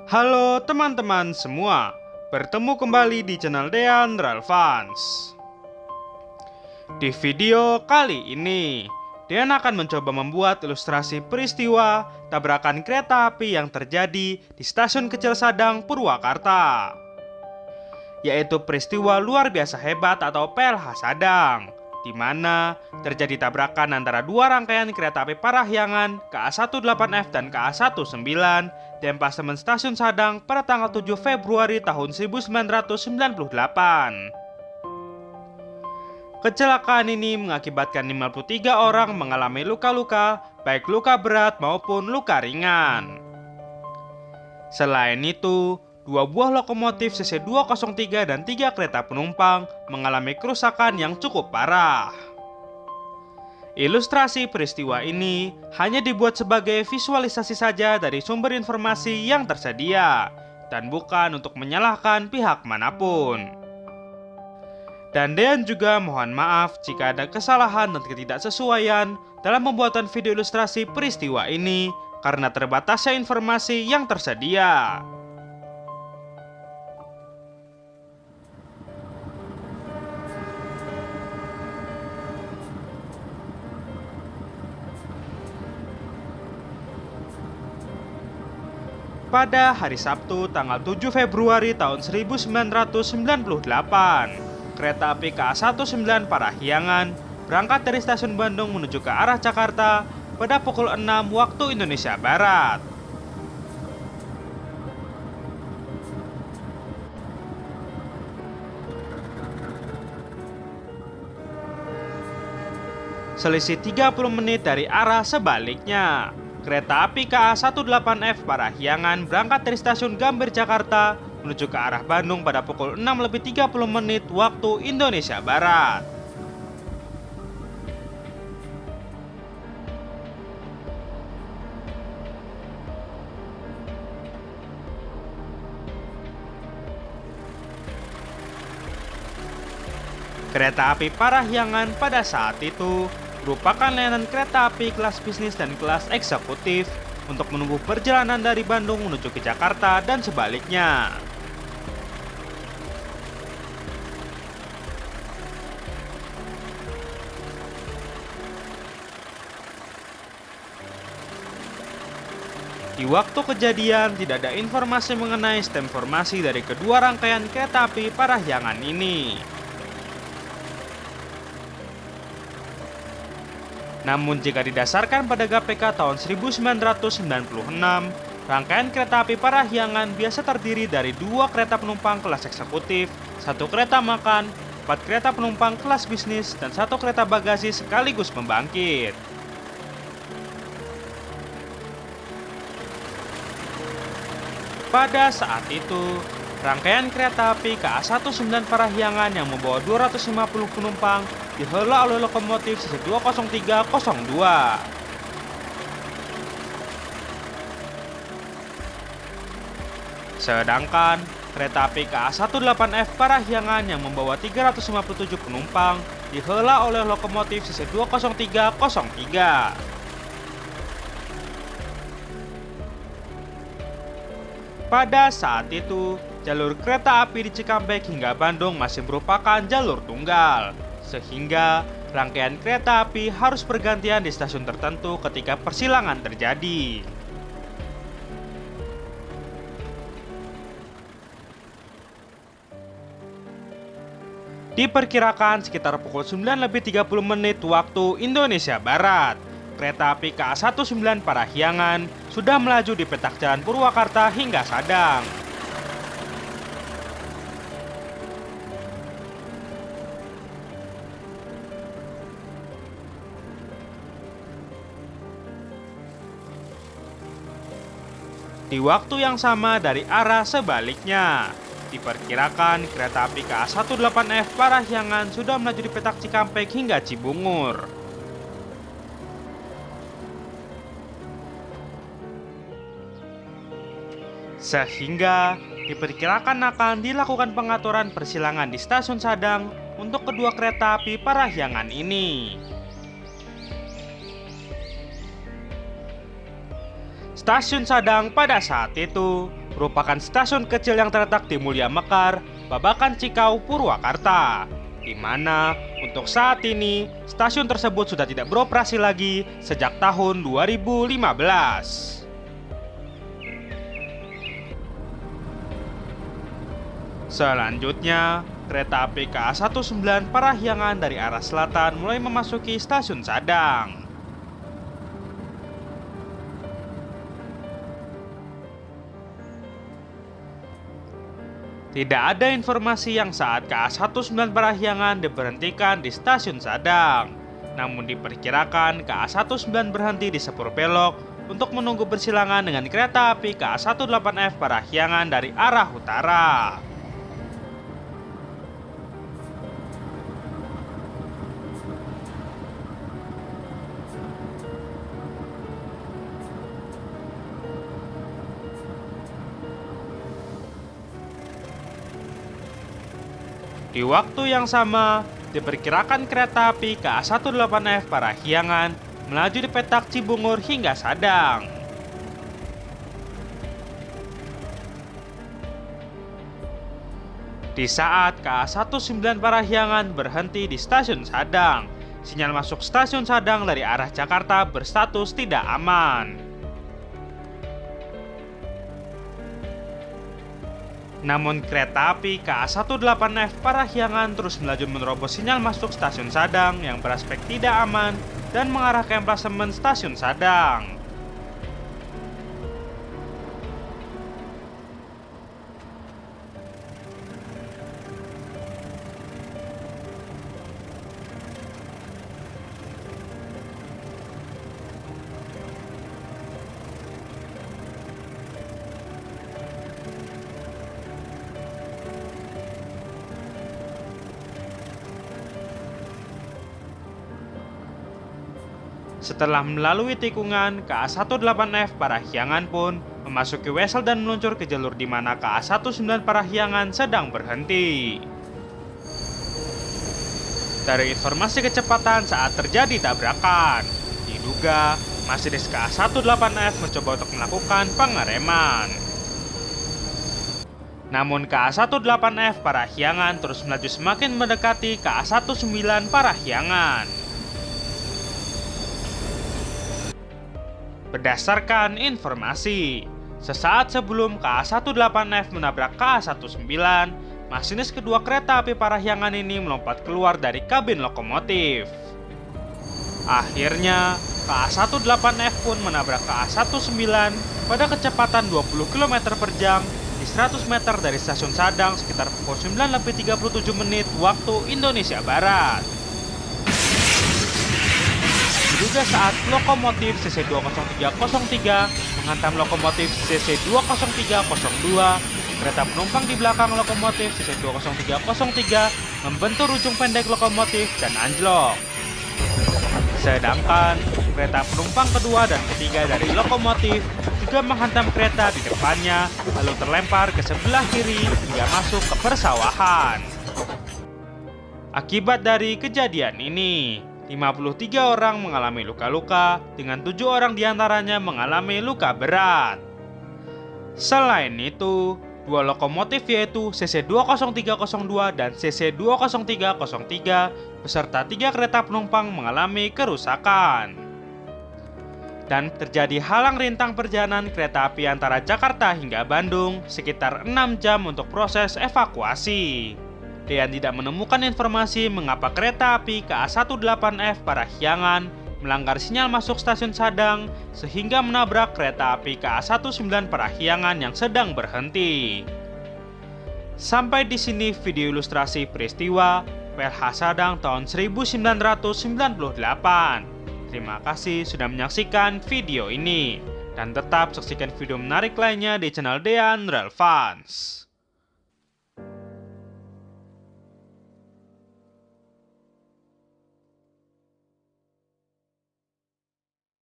Halo teman-teman semua, bertemu kembali di channel Dean Relevance. Di video kali ini, Dean akan mencoba membuat ilustrasi peristiwa tabrakan kereta api yang terjadi di Stasiun Kecil Sadang, Purwakarta, yaitu peristiwa luar biasa hebat atau PLH Sadang, di mana terjadi tabrakan antara dua rangkaian kereta api Parahyangan KA18F dan KA19 di emplasemen Stasiun Sadang pada tanggal 7 Februari tahun 1998. Kecelakaan ini mengakibatkan 53 orang mengalami luka-luka, baik luka berat maupun luka ringan. Selain itu, dua buah lokomotif CC203 dan 3 kereta penumpang mengalami kerusakan yang cukup parah. Ilustrasi peristiwa ini hanya dibuat sebagai visualisasi saja dari sumber informasi yang tersedia dan bukan untuk menyalahkan pihak manapun. Dan Dean juga mohon maaf jika ada kesalahan dan ketidaksesuaian dalam pembuatan video ilustrasi peristiwa ini karena terbatasnya informasi yang tersedia. Pada hari Sabtu tanggal 7 Februari tahun 1998, kereta api KA19 Parahyangan berangkat dari stasiun Bandung menuju ke arah Jakarta pada pukul 6 waktu Indonesia Barat. Selisih 30 menit dari arah sebaliknya, kereta api KA18F Parahyangan berangkat dari stasiun Gambir Jakarta menuju ke arah Bandung pada pukul 6:30 waktu Indonesia Barat. Kereta api Parahyangan pada saat itu merupakan layanan kereta api kelas bisnis dan kelas eksekutif untuk menempuh perjalanan dari Bandung menuju ke Jakarta dan sebaliknya. Di waktu kejadian tidak ada informasi mengenai stem formasi dari kedua rangkaian kereta api Parahyangan ini. Namun jika didasarkan pada GPK tahun 1996, rangkaian kereta api Parahyangan biasa terdiri dari 2 kereta penumpang kelas eksekutif, 1 kereta makan, 4 kereta penumpang kelas bisnis, dan 1 kereta bagasi sekaligus pembangkit. Pada saat itu, rangkaian kereta api KA19 Parahyangan yang membawa 250 penumpang dihela oleh lokomotif CC20302. Sedangkan kereta api KA18F Parahyangan yang membawa 357 penumpang dihela oleh lokomotif CC20303. Pada saat itu, jalur kereta api di Cikampek hingga Bandung masih merupakan jalur tunggal, sehingga rangkaian kereta api harus bergantian di stasiun tertentu ketika persilangan terjadi. Diperkirakan sekitar pukul 9:30 waktu Indonesia Barat, kereta api KA19 Parahyangan sudah melaju di petak jalan Purwakarta hingga Sadang. Di waktu yang sama dari arah sebaliknya, diperkirakan kereta api KA18F Parahyangan sudah melaju di petak Cikampek hingga Cibungur. Sehingga diperkirakan akan dilakukan pengaturan persilangan di stasiun Sadang untuk kedua kereta api Parahyangan ini. Stasiun Sadang pada saat itu merupakan stasiun kecil yang terletak di Mulia Mekar, Babakan Cikau, Purwakarta, di mana untuk saat ini stasiun tersebut sudah tidak beroperasi lagi sejak tahun 2015. Selanjutnya, kereta api KA19 Parahyangan dari arah selatan mulai memasuki stasiun Sadang. Tidak ada informasi yang saat KA19 Parahyangan diberhentikan di stasiun Sadang. Namun diperkirakan KA19 berhenti di Sepur Belok untuk menunggu bersilangan dengan kereta api KA18F Parahyangan dari arah utara. Di waktu yang sama, diperkirakan kereta api KA18F Parahyangan melaju di petak Cibungur hingga Sadang. Di saat KA19 Parahyangan berhenti di stasiun Sadang, sinyal masuk stasiun Sadang dari arah Jakarta berstatus tidak aman. Namun kereta api KA18F Parahyangan terus melaju menerobos sinyal masuk stasiun Sadang yang beraspek tidak aman dan mengarah ke emplasemen stasiun Sadang. Setelah melalui tikungan, KA18F Parahyangan pun memasuki Wesel dan meluncur ke jalur di mana KA19 Parahyangan sedang berhenti. Dari informasi kecepatan saat terjadi tabrakan, diduga masinis KA18F mencoba untuk melakukan pengereman. Namun KA18F Parahyangan terus melaju semakin mendekati KA19 Parahyangan. Berdasarkan informasi, sesaat sebelum KA18F menabrak KA19, masinis kedua kereta api Parahyangan ini melompat keluar dari kabin lokomotif. Akhirnya, KA18F pun menabrak KA19 pada kecepatan 20 km per jam di 100 meter dari stasiun Sadang sekitar pukul 9:37 waktu Indonesia Barat. Diduga saat lokomotif CC20303 menghantam lokomotif CC20302, kereta penumpang di belakang lokomotif CC20303 membentur ujung pendek lokomotif dan anjlok. Sedangkan kereta penumpang kedua dan ketiga dari lokomotif juga menghantam kereta di depannya lalu terlempar ke sebelah kiri hingga masuk ke persawahan. Akibat dari kejadian ini, 53 orang mengalami luka-luka, dengan 7 orang diantaranya mengalami luka berat. Selain itu, 2 lokomotif yaitu CC20302 dan CC20303 beserta 3 kereta penumpang mengalami kerusakan. Dan terjadi halang rintang perjalanan kereta api antara Jakarta hingga Bandung sekitar 6 jam untuk proses evakuasi. Dan tidak menemukan informasi mengapa kereta api KA18F Parahyangan melanggar sinyal masuk stasiun Sadang sehingga menabrak kereta api KA19 Parahyangan yang sedang berhenti. Sampai di sini video ilustrasi peristiwa PLH Sadang tahun 1998. Terima kasih sudah menyaksikan video ini dan tetap saksikan video menarik lainnya di channel Dean Relevance.